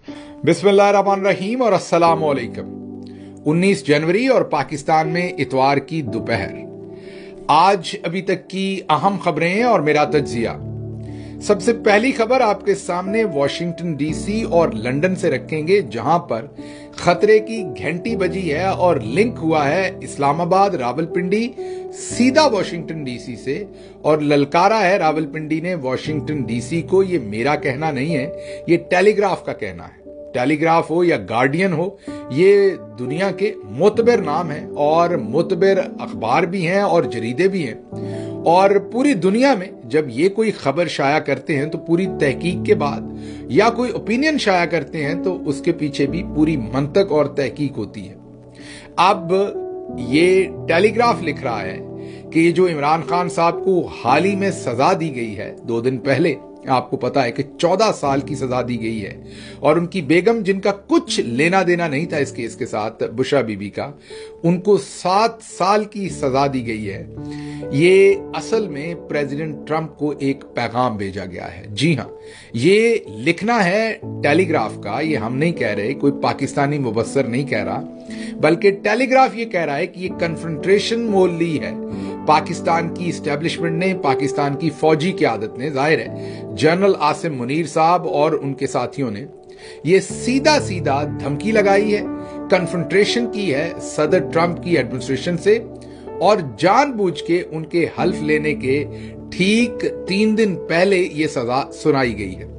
बिस्मिल्लाहिर्रहमानिर्रहीम और अस्सलाम वालेकुम। 19 जनवरी और पाकिस्तान में इतवार की दोपहर। आज अभी तक की अहम खबरें और मेरा तज्जिया। सबसे पहली खबर आपके सामने वॉशिंगटन डीसी और लंदन से रखेंगे, जहां पर खतरे की घंटी बजी है और लिंक हुआ है इस्लामाबाद रावलपिंडी सीधा वॉशिंगटन डीसी से, और ललकारा है रावलपिंडी ने वॉशिंगटन डीसी को। ये मेरा कहना नहीं है, ये टेलीग्राफ का कहना है। टेलीग्राफ हो या गार्डियन हो, ये दुनिया के मोतबर नाम है और मोतबर अखबार भी हैं और जरीदे भी हैं। और पूरी दुनिया में जब ये कोई खबर शाया करते हैं तो पूरी तहकीक के बाद, या कोई ओपिनियन शाया करते हैं तो उसके पीछे भी पूरी मंतक और तहकीक होती है। अब ये टेलीग्राफ लिख रहा है कि ये जो इमरान खान साहब को हाल ही में सजा दी गई है, 2 दिन पहले, आपको पता है कि 14 साल की सजा दी गई है, और उनकी बेगम, जिनका कुछ लेना देना नहीं था इस केस के साथ, बुशरा बीबी का, उनको 7 साल की सजा दी गई है। ये असल में प्रेसिडेंट ट्रंप को एक पैगाम भेजा गया है। जी हां, ये लिखना है टेलीग्राफ का, ये हम नहीं कह रहे, कोई पाकिस्तानी मुबस्सर नहीं कह रहा, बल्कि टेलीग्राफ ये कह रहा है कि ये कन्फ्रंट्रेशन मोल ली है पाकिस्तान की इस्टेब्लिशमेंट ने, पाकिस्तान की फौजी क़यादत ने, जाहिर है जनरल आसिम मुनीर साहब और उनके साथियों ने ये सीधा सीधा धमकी लगाई है, कन्फ्रंट्रेशन की है सदर ट्रंप की एडमिनिस्ट्रेशन से, और जानबूझ के उनके हल्फ लेने के ठीक 3 दिन पहले ये सजा सुनाई गई है।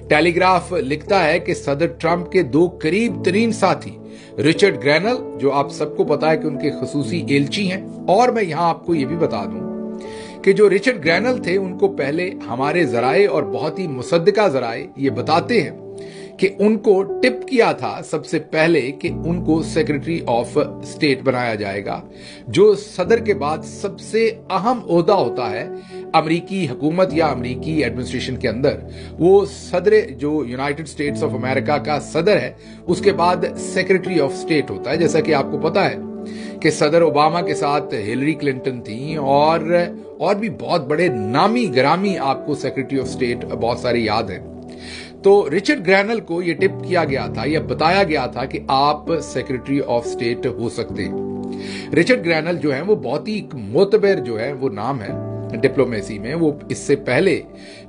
टेलीग्राफ लिखता है कि सदर ट्रंप के 2 करीब तरीन साथी रिचर्ड ग्रैनल, जो आप सबको पता है कि उनके खसूसी एलची हैं, और मैं यहां आपको यह भी बता दूं कि जो रिचर्ड ग्रैनल थे, उनको पहले हमारे जराए और बहुत ही मुसद्दिका जराए ये बताते हैं कि उनको टिप किया था सबसे पहले कि उनको सेक्रेटरी ऑफ स्टेट बनाया जाएगा, जो सदर के बाद सबसे अहम ओहदा होता है अमेरिकी हुकूमत या अमेरिकी एडमिनिस्ट्रेशन के अंदर। वो सदर, जो यूनाइटेड स्टेट्स ऑफ अमेरिका का सदर है, उसके बाद सेक्रेटरी ऑफ स्टेट होता है। जैसा कि आपको पता है कि सदर ओबामा के साथ हिलरी क्लिंटन थी, और भी बहुत बड़े नामी ग्रामी आपको सेक्रेटरी ऑफ स्टेट बहुत सारे याद हैं। तो रिचर्ड ग्रैनल को यह टिप किया गया था, यह बताया गया था कि आप सेक्रेटरी ऑफ स्टेट हो सकते हैं। रिचर्ड ग्रैनल जो है वो बहुत ही मोतबर जो है वो नाम है डिप्लोमेसी में। वो इससे पहले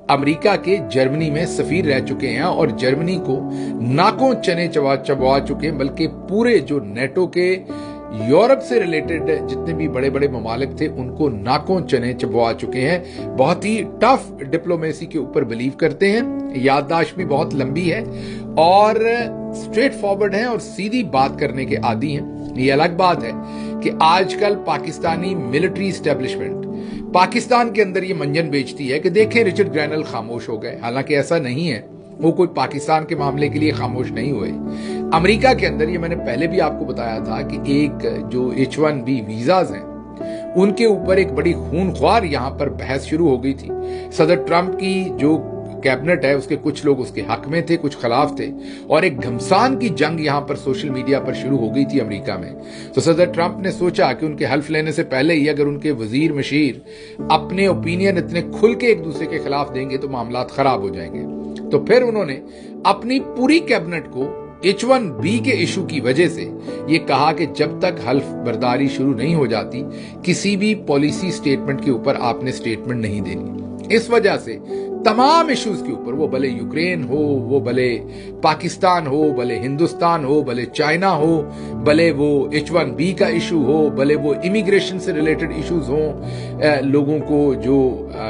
अमेरिका के जर्मनी में सफीर रह चुके हैं और जर्मनी को नाकों चने चबवा चुके हैं, बल्कि पूरे जो नेटो के यूरोप से रिलेटेड जितने भी बड़े बड़े ममालिक थे उनको नाकों चने चबवा चुके हैं। बहुत ही टफ डिप्लोमेसी के ऊपर बिलीव करते हैं, याददाश्त भी बहुत लंबी है और स्ट्रेट फॉरवर्ड हैं और सीधी बात करने के आदी हैं। ये अलग बात है कि आजकल पाकिस्तानी मिलिट्री एस्टेब्लिशमेंट पाकिस्तान के अंदर ये मंजन बेचती है कि देखें रिचर्ड ग्रैनल खामोश हो गए, हालांकि ऐसा नहीं है। वो कोई पाकिस्तान के मामले के लिए खामोश नहीं हुए। अमेरिका के अंदर, ये मैंने पहले भी आपको बताया था कि एक जो H1B वीजाज हैं, उनके ऊपर एक बड़ी खूनख्वार यहां पर बहस शुरू हो गई थी। सदर ट्रंप की जो कैबिनेट है उसके कुछ लोग उसके हक में थे, कुछ खिलाफ थे, और एक घमसान की जंग यहां पर सोशल मीडिया पर शुरू हो गई थी अमेरिका में। तो सदर ट्रंप ने सोचा कि उनके हल्फ लेने से पहले ही अगर उनके वजीर मशीर अपने ओपिनियन इतने खुल के एक दूसरे के खिलाफ देंगे तो मामला खराब हो जाएंगे। तो फिर उन्होंने अपनी पूरी कैबिनेट को H1B के इशू की वजह से ये कहा कि जब तक हल्फ बर्दारी शुरू नहीं हो जाती, किसी भी पॉलिसी स्टेटमेंट के ऊपर आपने स्टेटमेंट नहीं देनी। इस वजह से तमाम इश्यूज के ऊपर, वो भले यूक्रेन हो, वो भले पाकिस्तान हो, भले हिंदुस्तान हो, भले चाइना हो, भले वो H1B का इशू हो, भले वो इमिग्रेशन से रिलेटेड इश्यूज हो, लोगों को जो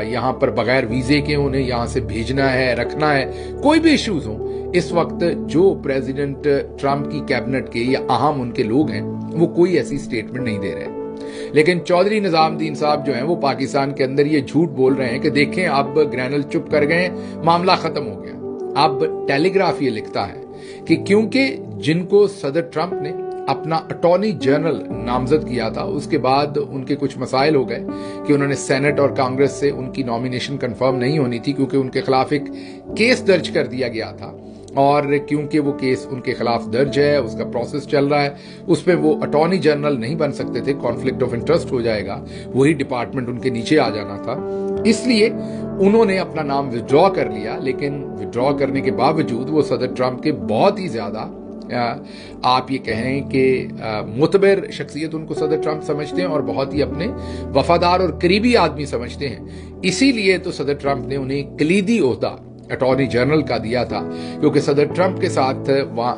यहां पर बगैर वीजे के उन्हें यहां से भेजना है, रखना है, कोई भी इश्यूज हो, इस वक्त जो प्रेसिडेंट ट्रंप की कैबिनेट के या अहम उनके लोग हैं वो कोई ऐसी स्टेटमेंट नहीं दे रहे। लेकिन चौधरी निजामुद्दीन साहब जो हैं वो पाकिस्तान के अंदर ये झूठ बोल रहे हैं कि देखें अब ग्रैनल चुप कर गए, मामला खत्म हो गया। अब टेलीग्राफ ये लिखता है कि क्योंकि जिनको सदर ट्रंप ने अपना अटॉर्नी जनरल नामजद किया था, उसके बाद उनके कुछ मसाइल हो गए कि उन्होंने सेनेट और कांग्रेस से उनकी नॉमिनेशन कंफर्म नहीं होनी थी, क्योंकि उनके खिलाफ एक केस दर्ज कर दिया गया था और क्योंकि वो केस उनके खिलाफ दर्ज है, उसका प्रोसेस चल रहा है, उस पर वो अटॉर्नी जनरल नहीं बन सकते थे, कॉन्फ्लिक्ट ऑफ इंटरेस्ट हो जाएगा, वही डिपार्टमेंट उनके नीचे आ जाना था, इसलिए उन्होंने अपना नाम विड्रॉ कर लिया। लेकिन विड्रॉ करने के बावजूद वो सदर ट्रंप के बहुत ही ज्यादा आप ये कहें कि मुतबर शख्सियत उनको सदर ट्रंप समझते हैं और बहुत ही अपने वफादार और करीबी आदमी समझते हैं। इसीलिए तो सदर ट्रंप ने उन्हें कलीदी ओहदा अटॉर्नी जनरल का दिया था, क्योंकि सदर ट्रंप के साथ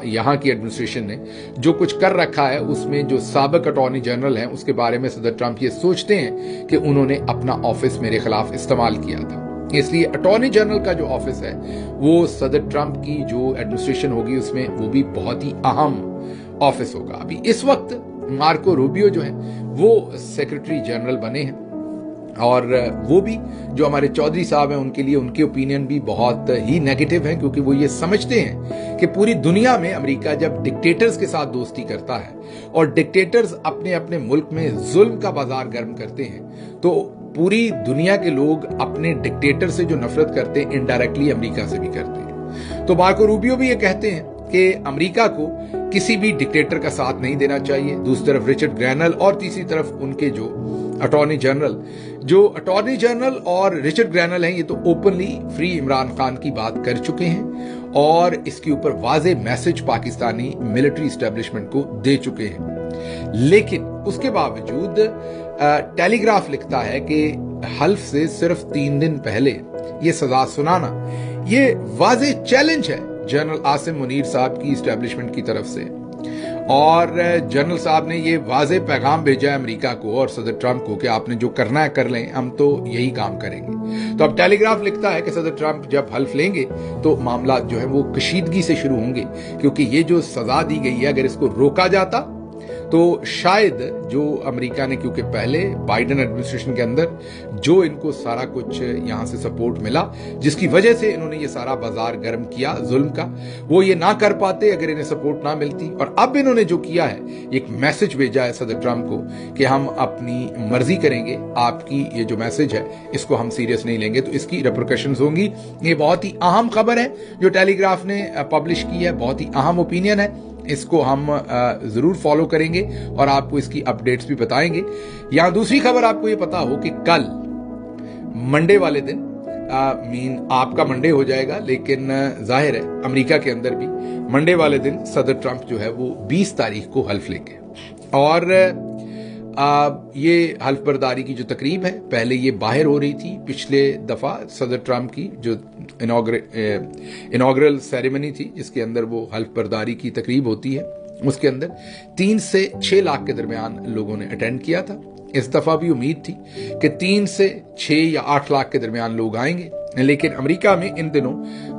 यहाँ की एडमिनिस्ट्रेशन ने जो कुछ कर रखा है उसमें जो साबिक अटॉर्नी जनरल हैं उसके बारे में सदर ट्रंप ये सोचते हैं कि उन्होंने अपना ऑफिस मेरे खिलाफ इस्तेमाल किया था। इसलिए अटॉर्नी जनरल का जो ऑफिस है वो सदर ट्रंप की जो एडमिनिस्ट्रेशन होगी उसमें वो भी बहुत ही अहम ऑफिस होगा। अभी इस वक्त मार्को रूबियो जो है वो सेक्रेटरी जनरल बने हैं और वो भी जो हमारे चौधरी साहब हैं उनके लिए उनके ओपिनियन भी बहुत ही नेगेटिव है, क्योंकि वो ये समझते हैं कि पूरी दुनिया में अमेरिका जब डिक्टेटर्स के साथ दोस्ती करता है और डिक्टेटर्स अपने अपने मुल्क में जुल्म का बाजार गर्म करते हैं तो पूरी दुनिया के लोग अपने डिक्टेटर से जो नफरत करते हैं इनडायरेक्टली अमेरिका से भी करते हैं। तो मार्को रूबियो भी ये कहते हैं कि अमेरिका को किसी भी डिक्टेटर का साथ नहीं देना चाहिए। दूसरी तरफ रिचर्ड ग्रैनल और तीसरी तरफ उनके जो अटॉर्नी जनरल और रिचर्ड ग्रैनल हैं ये तो ओपनली फ्री इमरान खान की बात कर चुके हैं और इसके ऊपर वाज़े मैसेज पाकिस्तानी मिलिट्री एस्टेब्लिशमेंट को दे चुके हैं। लेकिन उसके बावजूद टेलीग्राफ लिखता है कि हल्फ से सिर्फ 3 दिन पहले ये सजा सुनाना ये वाज़े चैलेंज है जनरल आसिम मुनीर साहब की एस्टेब्लिशमेंट की तरफ से, और जनरल साहब ने ये वाज़े पैगाम भेजा है अमेरिका को और सदर ट्रंप को कि आपने जो करना है कर लें, हम तो यही काम करेंगे। तो अब टेलीग्राफ लिखता है कि सदर ट्रंप जब हल्फ लेंगे तो मामला जो है वो कशीदगी से शुरू होंगे, क्योंकि ये जो सजा दी गई है अगर इसको रोका जाता तो शायद जो अमेरिका ने, क्योंकि पहले बाइडेन एडमिनिस्ट्रेशन के अंदर जो इनको सारा कुछ यहां से सपोर्ट मिला जिसकी वजह से इन्होंने ये सारा बाजार गर्म किया जुल्म का, वो ये ना कर पाते अगर इन्हें सपोर्ट ना मिलती। और अब इन्होंने जो किया है एक मैसेज भेजा है सदर ट्रंप को कि हम अपनी मर्जी करेंगे, आपकी ये जो मैसेज है इसको हम सीरियस नहीं लेंगे, तो इसकी रिपरकशंस होंगी। ये बहुत ही अहम खबर है जो टेलीग्राफ ने पब्लिश की है, बहुत ही अहम ओपिनियन है, इसको हम जरूर फॉलो करेंगे और आपको इसकी अपडेट्स भी बताएंगे। यहां दूसरी खबर आपको ये पता हो कि कल मंडे वाले दिन आपका मंडे हो जाएगा, लेकिन जाहिर है अमेरिका के अंदर भी मंडे वाले दिन सदर ट्रंप जो है वो 20 तारीख को हल्फ लेंगे और ये हल्फ बर्दारी की जो तकरीब है पहले ये बाहर हो रही थी, पिछले दफा सदर ट्रंप की जो इनॉग्रल सेरेमनी थी जिसके अंदर वो हल्फ बर्दारी की तकरीब होती है उसके अंदर 3 से 6 लाख के दरमियान लोगों ने अटेंड किया था। इस दफा भी उम्मीद थी कि 3 से 6 या 8 लाख के दरमियान लोग आएंगे, लेकिन अमेरिका में इन दिनों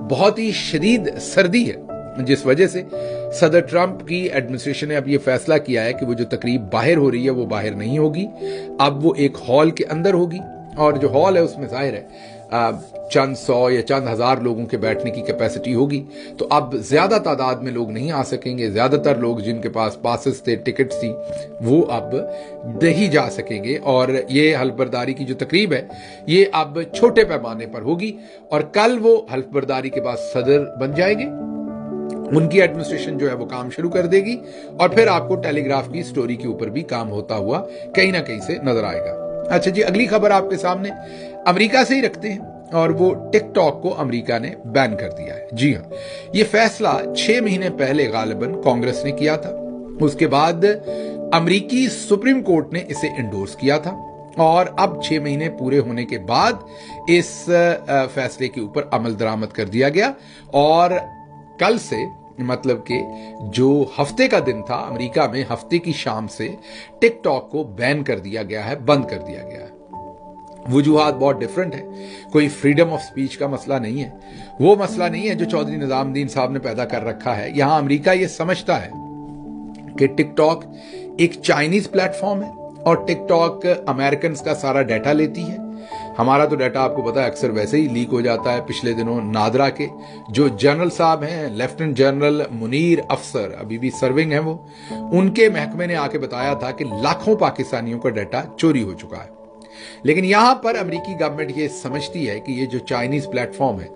बहुत ही शदीद सर्दी है जिस वजह से सदर ट्रंप की एडमिनिस्ट्रेशन ने अब ये फैसला किया है कि वो जो तकरीब बाहर हो रही है वो बाहर नहीं होगी, अब वो एक हॉल के अंदर होगी और जो हॉल है उसमें जाहिर है चंद 100 या चंद हजार लोगों के बैठने की कैपेसिटी होगी। तो अब ज्यादा तादाद में लोग नहीं आ सकेंगे, ज्यादातर लोग जिनके पास पासेस थे, टिकट्स थी, वो अब नहीं जा सकेंगे और ये हल्फ बर्दारी की जो तकरीब है ये अब छोटे पैमाने पर होगी और कल वो हल्फ बर्दारी के बाद सदर बन जाएंगे, उनकी एडमिनिस्ट्रेशन जो है वो काम शुरू कर देगी और फिर आपको टेलीग्राफ की स्टोरी के ऊपर भी काम होता हुआ कहीं ना कहीं से नजर आएगा। अच्छा जी, अगली खबर आपके सामने अमेरिका से ही रखते हैं और वो टिकटॉक को अमेरिका ने बैन कर दिया है। जी हाँ, ये फैसला 6 महीने पहले गालिबन कांग्रेस ने किया था, उसके बाद अमेरिकी सुप्रीम कोर्ट ने इसे इंडोर्स किया था और अब 6 महीने पूरे होने के बाद इस फैसले के ऊपर अमल दरामद कर दिया गया और कल से मतलब कि जो हफ्ते का दिन था अमेरिका में, हफ्ते की शाम से टिकटॉक को बैन कर दिया गया है, बंद कर दिया गया है। वजूहात बहुत डिफरेंट है, कोई फ्रीडम ऑफ स्पीच का मसला नहीं है, वो मसला नहीं है जो चौधरी निजामुद्दीन साहब ने पैदा कर रखा है। यहां अमेरिका ये समझता है कि टिकटॉक एक चाइनीज प्लेटफॉर्म है और टिकटॉक अमेरिकन का सारा डाटा लेती है। हमारा तो डाटा आपको पता है अक्सर वैसे ही लीक हो जाता है। पिछले दिनों नादरा के जो जनरल साहब हैं, लेफ्टिनेंट जनरल मुनीर अफसर, अभी भी सर्विंग है वो, उनके महकमे ने आके बताया था कि लाखों पाकिस्तानियों का डाटा चोरी हो चुका है। लेकिन यहां पर अमेरिकी गवर्नमेंट ये समझती है कि ये जो चाइनीज प्लेटफॉर्म है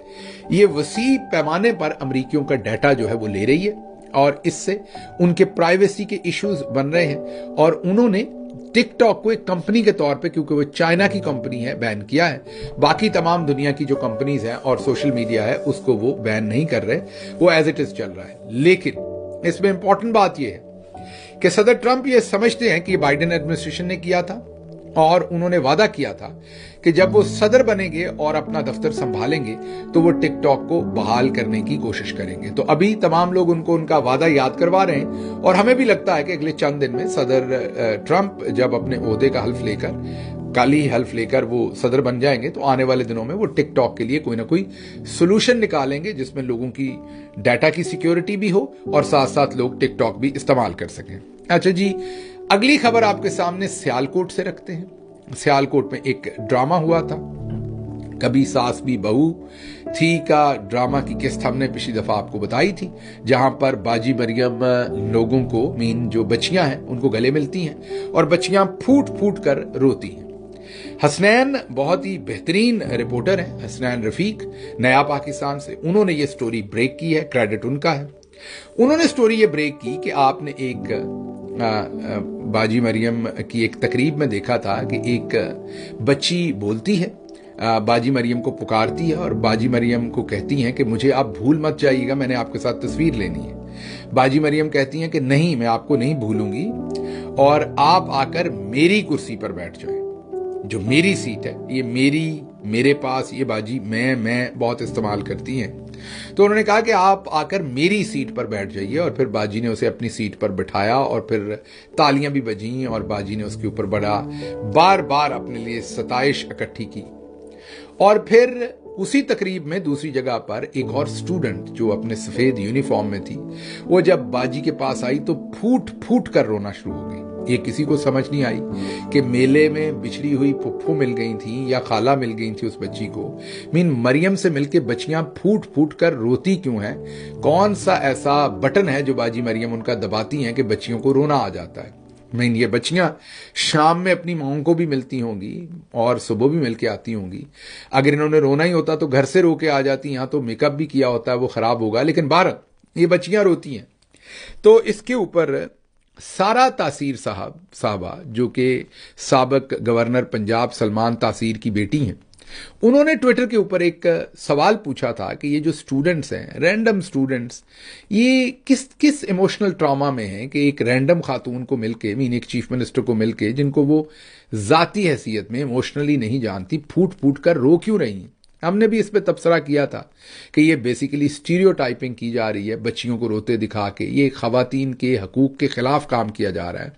ये वसी पैमाने पर अमेरिकियों का डाटा जो है वो ले रही है और इससे उनके प्राइवेसी के इश्यूज बन रहे हैं और उन्होंने टिकटॉक को एक कंपनी के तौर पे, क्योंकि वो चाइना की कंपनी है, बैन किया है। बाकी तमाम दुनिया की जो कंपनीज हैं और सोशल मीडिया है उसको वो बैन नहीं कर रहे, वो एज इट इज चल रहा है। लेकिन इसमें इंपॉर्टेंट बात यह है कि सदर ट्रंप ये समझते हैं कि बाइडेन एडमिनिस्ट्रेशन ने किया था और उन्होंने वादा किया था कि जब वो सदर बनेंगे और अपना दफ्तर संभालेंगे तो वो टिकटॉक को बहाल करने की कोशिश करेंगे। तो अभी तमाम लोग उनको उनका वादा याद करवा रहे हैं और हमें भी लगता है कि अगले चंद दिन में सदर ट्रंप जब अपने ओहदे का हल्फ लेकर, कल ही हल्फ लेकर वो सदर बन जाएंगे तो आने वाले दिनों में वो टिकटॉक के लिए कोई ना कोई सोल्यूशन निकालेंगे जिसमें लोगों की डाटा की सिक्योरिटी भी हो और साथ साथ लोग टिकटॉक भी इस्तेमाल कर सकें। अच्छा जी, अगली खबर आपके सामने सियालकोट से रखते हैं। सियालकोट में एक ड्रामा हुआ था, कभी सास भी बहू थी का ड्रामा की किस्त हमने पिछली दफा आपको बताई थी, जहां पर बाजी मरियम लोगों को, मीन जो बच्चियां हैं उनको गले मिलती हैं और बच्चियां फूट फूट कर रोती हैं। हसनैन बहुत ही बेहतरीन रिपोर्टर हैं, हसनैन रफीक नया पाकिस्तान से, उन्होंने ये स्टोरी ब्रेक की है, क्रेडिट उनका है। उन्होंने स्टोरी ये ब्रेक की कि आपने एक बाजी मरियम की एक तकरीब में देखा था कि एक बच्ची बोलती है, बाजी मरियम को पुकारती है और बाजी मरियम को कहती हैं कि मुझे आप भूल मत जाइएगा, मैंने आपके साथ तस्वीर लेनी है। बाजी मरियम कहती हैं कि नहीं, मैं आपको नहीं भूलूंगी और आप आकर मेरी कुर्सी पर बैठ जाएं, जो मेरी सीट है, ये मेरे पास ये बाजी मैं बहुत इस्तेमाल करती हैं। तो उन्होंने कहा कि आप आकर मेरी सीट पर बैठ जाइए और फिर बाजी ने उसे अपनी सीट पर बिठाया और फिर तालियां भी बजीं और बाजी ने उसके ऊपर बड़ा बार बार अपने लिए सताइश इकट्ठी की। और फिर उसी तकरीब में दूसरी जगह पर एक और स्टूडेंट जो अपने सफेद यूनिफॉर्म में थी, वो जब बाजी के पास आई तो फूट फूट कर रोना शुरू हो गई। ये किसी को समझ नहीं आई कि मेले में बिछड़ी हुई फुफ्फू मिल गई थी या खाला मिल गई थी उस बच्ची को, मीन मरियम से मिलके बच्चियां फूट फूट कर रोती क्यों हैं, कौन सा ऐसा बटन है जो बाजी मरियम उनका दबाती हैं कि बच्चियों को रोना आ जाता है। मीन ये बच्चियां शाम में अपनी माओं को भी मिलती होंगी और सुबह भी मिलके आती होंगी। अगर इन्होंने रोना ही होता तो घर से रो के आ जाती, यहां तो मेकअप भी किया होता है, वो खराब होगा, लेकिन बाहर ये बच्चियां रोती हैं। तो इसके ऊपर सारा तासीर साहबा जो कि साबिक गवर्नर पंजाब सलमान तासीर की बेटी हैं, उन्होंने ट्विटर के ऊपर एक सवाल पूछा था कि ये जो स्टूडेंट्स हैं, रैंडम स्टूडेंट्स, ये किस इमोशनल ट्रॉमा में हैं कि एक रैंडम खातून को मिलके, मीन एक चीफ मिनिस्टर को मिलके, जिनको वो जाती हैसियत में इमोशनली नहीं जानती, फूट फूट कर रो क्यों रही हैं। हमने भी इस पे तबसरा किया था कि ये बेसिकली स्टीरियोटाइपिंग की जा रही है, बच्चियों को रोते दिखा के, ये खवातीन के हकूक के खिलाफ काम किया जा रहा है,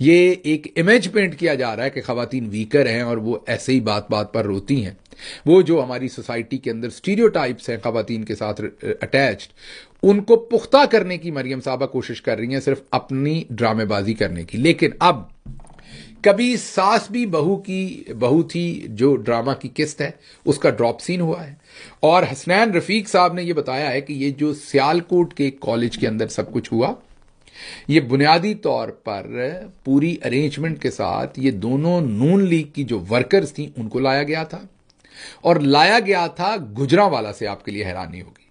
ये एक इमेज पेंट किया जा रहा है कि खवातीन वीकर हैं और वो ऐसे ही बात बात पर रोती हैं। वो जो हमारी सोसाइटी के अंदर स्टीरियोटाइप्स हैं खवातीन के साथ अटैच्ड, उनको पुख्ता करने की मरियम साहबा कोशिश कर रही हैं, सिर्फ अपनी ड्रामेबाजी करने की। लेकिन अब कभी सास भी बहू थी जो ड्रामा की किस्त है, उसका ड्रॉप सीन हुआ है और हसनैन रफीक साहब ने यह बताया है कि ये जो सियालकोट के कॉलेज के अंदर सब कुछ हुआ, ये बुनियादी तौर पर पूरी अरेंजमेंट के साथ ये दोनों नून लीग की जो वर्कर्स थी उनको लाया गया था और लाया गया था गुजरांवाला से। आपके लिए हैरानी होगी,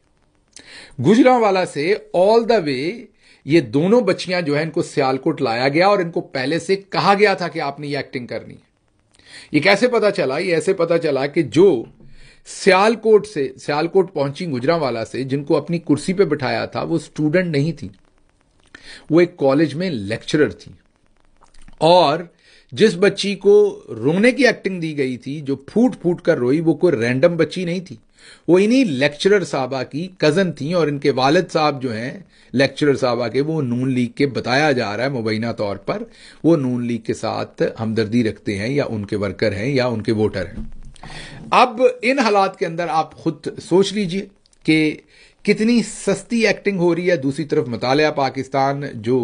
गुजरांवाला से ऑल द वे ये दोनों बच्चियां जो है इनको सियालकोट लाया गया और इनको पहले से कहा गया था कि आपने ये एक्टिंग करनी है। ये कैसे पता चला? ये ऐसे पता चला कि जो सियालकोट पहुंची गुजरांवाला से, जिनको अपनी कुर्सी पे बिठाया था, वो स्टूडेंट नहीं थी, वो एक कॉलेज में लेक्चरर थी। और जिस बच्ची को रोने की एक्टिंग दी गई थी, जो फूट फूट कर रोई, वो कोई रैंडम बच्ची नहीं थी, वो इन्हीं लेक्चरर साहबा की कजन थी और इनके वालिद साहब जो हैं लेक्चरर साहबा के, वो नून लीग के, बताया जा रहा है मुबैना तौर पर वो नून लीग के साथ हमदर्दी रखते हैं या उनके वर्कर हैं या उनके वोटर हैं। अब इन हालात के अंदर आप खुद सोच लीजिए कि कितनी सस्ती एक्टिंग हो रही है। दूसरी तरफ मुतालिया पाकिस्तान जो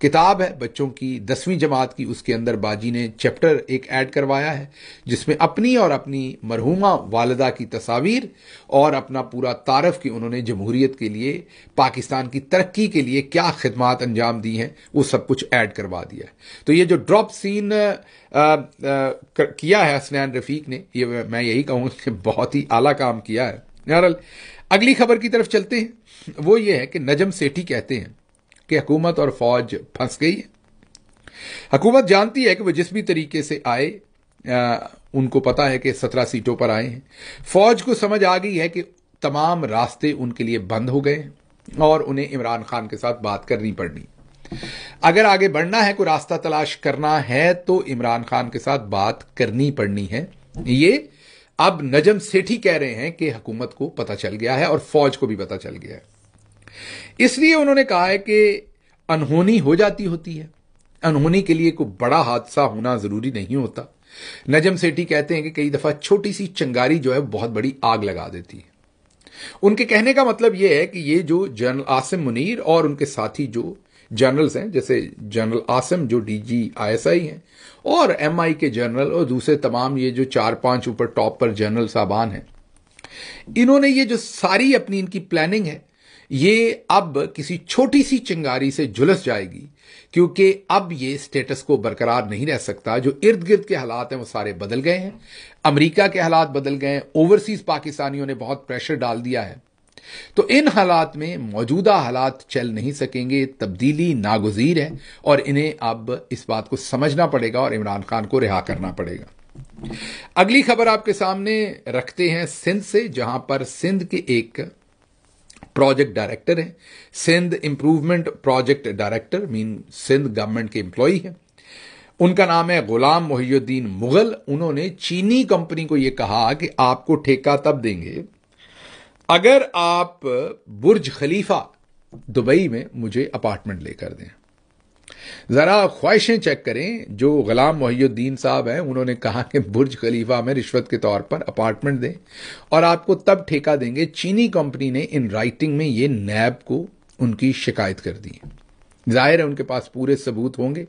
किताब है बच्चों की 10वीं जमात की, उसके अंदर बाजी ने चैप्टर एक ऐड करवाया है जिसमें अपनी और अपनी मरहूमा वालिदा की तस्वीर और अपना पूरा तारफ कि उन्होंने जमहूरियत के लिए, पाकिस्तान की तरक्की के लिए क्या खिदमात अंजाम दी हैं, वो सब कुछ ऐड करवा दिया है। तो ये जो ड्रॉप सीन किया है हसनैन रफीक ने, ये मैं यही कहूँगा कि बहुत ही आला काम किया है। बहरहाल अगली खबर की तरफ चलते हैं। वो ये है कि नजम सेठी कहते हैं कि हुकूमत और फौज फंस गई है। हुकूमत जानती है कि वो जिस भी तरीके से आए, उनको पता है कि 17 सीटों पर आए हैं। फौज को समझ आ गई है कि तमाम रास्ते उनके लिए बंद हो गए हैं और उन्हें इमरान खान के साथ बात करनी पड़नी। अगर आगे बढ़ना है, कोई रास्ता तलाश करना है, तो इमरान खान के साथ बात करनी पड़नी है। ये अब नजम सेठी कह रहे हैं कि हुकूमत को पता चल गया है और फौज को भी पता चल गया है। इसलिए उन्होंने कहा है कि अनहोनी हो जाती होती है, अनहोनी के लिए कोई बड़ा हादसा होना जरूरी नहीं होता। नजम सेठी कहते हैं कि कई दफा छोटी सी चिंगारी जो है बहुत बड़ी आग लगा देती है। उनके कहने का मतलब यह है कि ये जो जनरल आसिम मुनीर और उनके साथी जो जनरल्स हैं, जैसे जनरल आसिम जो डीजी आईएसआई हैं, और एमआई के जनरल और दूसरे तमाम ये जो 4-5 ऊपर टॉप पर जनरल साहबान हैं, इन्होंने ये जो सारी अपनी इनकी प्लानिंग है, ये अब किसी छोटी सी चिंगारी से झुलस जाएगी, क्योंकि अब ये स्टेटस को बरकरार नहीं रह सकता। जो इर्द गिर्द के हालात हैं वो सारे बदल गए हैं। अमेरिका के हालात बदल गए हैं, ओवरसीज पाकिस्तानियों ने बहुत प्रेशर डाल दिया है। तो इन हालात में मौजूदा हालात चल नहीं सकेंगे, तब्दीली नागुज़ीर है और इन्हें अब इस बात को समझना पड़ेगा और इमरान खान को रिहा करना पड़ेगा। अगली खबर आपके सामने रखते हैं सिंध से, जहां पर सिंध के एक प्रोजेक्ट डायरेक्टर हैं, Sindh improvement project director, mean Sindh government के एम्प्लॉई हैं। उनका नाम है गुलाम मोहिउद्दीन मुगल। उन्होंने चीनी कंपनी को यह कहा कि आपको ठेका तब देंगे अगर आप बुर्ज खलीफा दुबई में मुझे अपार्टमेंट लेकर दें। जरा ख्वाहिशें चेक करें। जो गुलाम मोहिउद्दीन साहब हैं, उन्होंने कहा कि बुर्ज खलीफा में रिश्वत के तौर पर अपार्टमेंट दें और आपको तब ठेका देंगे। चीनी कंपनी ने इन राइटिंग में ये नैब को उनकी शिकायत कर दी है। जाहिर है उनके पास पूरे सबूत होंगे,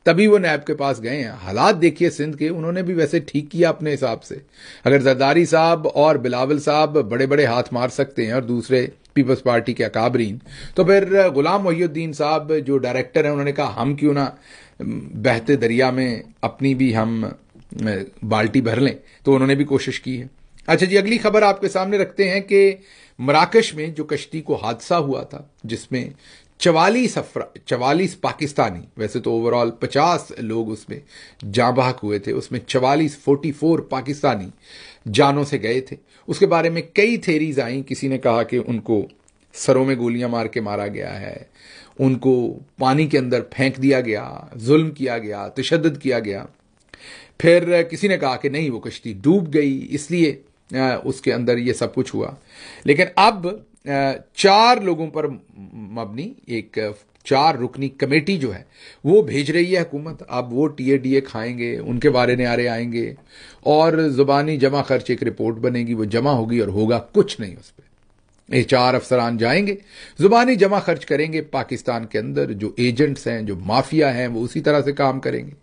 तभी वो नैब के पास गए हैं। हालात देखिए सिंध के, उन्होंने भी वैसे ठीक किया अपने हिसाब से। अगर जरदारी साहब और बिलावल साहब बड़े बड़े हाथ मार सकते हैं और दूसरे पीपल्स पार्टी के अकाबरीन, तो फिर गुलाम मोहिउद्दीन साहब जो डायरेक्टर हैं, उन्होंने कहा हम क्यों ना बहते दरिया में अपनी भी हम बाल्टी भर लें। तो उन्होंने भी कोशिश की है। अच्छा जी, अगली खबर आपके सामने रखते हैं कि मराकश में जो कश्ती को हादसा हुआ था, जिसमें 44 पाकिस्तानी, वैसे तो ओवरऑल 50 लोग उसमें जाँ बहक हुए थे, उसमें 44 पाकिस्तानी जानों से गए थे। उसके बारे में कई थेरीज आई। किसी ने कहा कि उनको सरों में गोलियां मार के मारा गया है, उनको पानी के अंदर फेंक दिया गया, जुल्म किया गया, तशद्दुद किया गया। फिर किसी ने कहा कि नहीं, वो कश्ती डूब गई, इसलिए उसके अंदर ये सब कुछ हुआ। लेकिन अब 4 लोगों पर मबनी एक 4 रुकनी कमेटी जो है वो भेज रही है हुकूमत। अब वो टीए खाएंगे, उनके बारे नारे आएंगे और जुबानी जमा खर्च एक रिपोर्ट बनेगी, वो जमा होगी और होगा कुछ नहीं उस पर। ये 4 अफसरान जाएंगे, जुबानी जमा खर्च करेंगे। पाकिस्तान के अंदर जो एजेंट्स हैं, जो माफिया हैं, वो उसी तरह से काम करेंगे।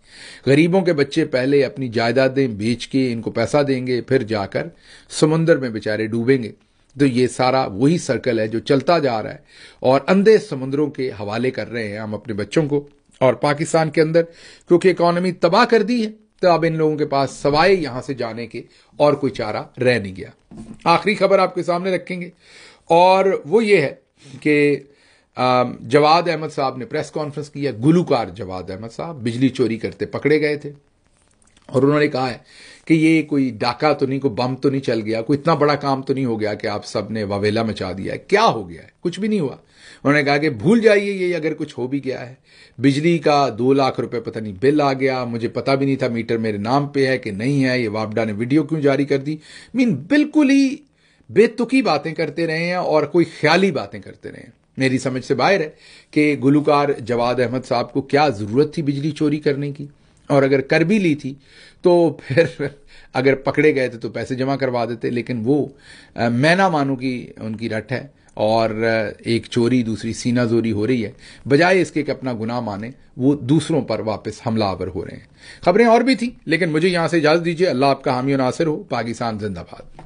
गरीबों के बच्चे पहले अपनी जायदादें बेच के इनको पैसा देंगे, फिर जाकर समुंदर में बेचारे डूबेंगे। तो ये सारा वही सर्कल है जो चलता जा रहा है और अंधे समुद्रों के हवाले कर रहे हैं हम अपने बच्चों को। और पाकिस्तान के अंदर क्योंकि इकॉनमी तबाह कर दी है, तो अब इन लोगों के पास सवाए यहां से जाने के और कोई चारा रह नहीं गया। आखिरी खबर आपके सामने रखेंगे और वो ये है कि जवाद अहमद साहब ने प्रेस कॉन्फ्रेंस किया। गुलूकार जवाद अहमद साहब बिजली चोरी करते पकड़े गए थे और उन्होंने कहा है कि ये कोई डाका तो नहीं, कोई बम तो नहीं चल गया, कोई इतना बड़ा काम तो नहीं हो गया कि आप सब ने वावेला मचा दिया है। क्या हो गया है? कुछ भी नहीं हुआ। उन्होंने कहा कि भूल जाइए ये अगर कुछ हो भी गया है। बिजली का 2 लाख रुपए पता नहीं बिल आ गया, मुझे पता भी नहीं था मीटर मेरे नाम पे है कि नहीं है, ये वापडा ने वीडियो क्यों जारी कर दी। बिल्कुल ही बेतुकी बातें करते रहे हैं और कोई ख्याली बातें करते रहे हैं। मेरी समझ से बाहर है कि गुलूकार जवाद अहमद साहब को क्या जरूरत थी बिजली चोरी करने की। और अगर कर भी ली थी तो फिर अगर पकड़े गए थे तो पैसे जमा करवा देते। लेकिन वो मैं ना मानूं कि उनकी रट है और एक चोरी दूसरी सीनाजोरी हो रही है, बजाय इसके कि अपना गुनाह माने वो दूसरों पर वापस हमलावर हो रहे हैं। खबरें और भी थी लेकिन मुझे यहां से इजाजत दीजिए। अल्लाह आपका हामी और नासिर हो। पाकिस्तान जिंदाबाद।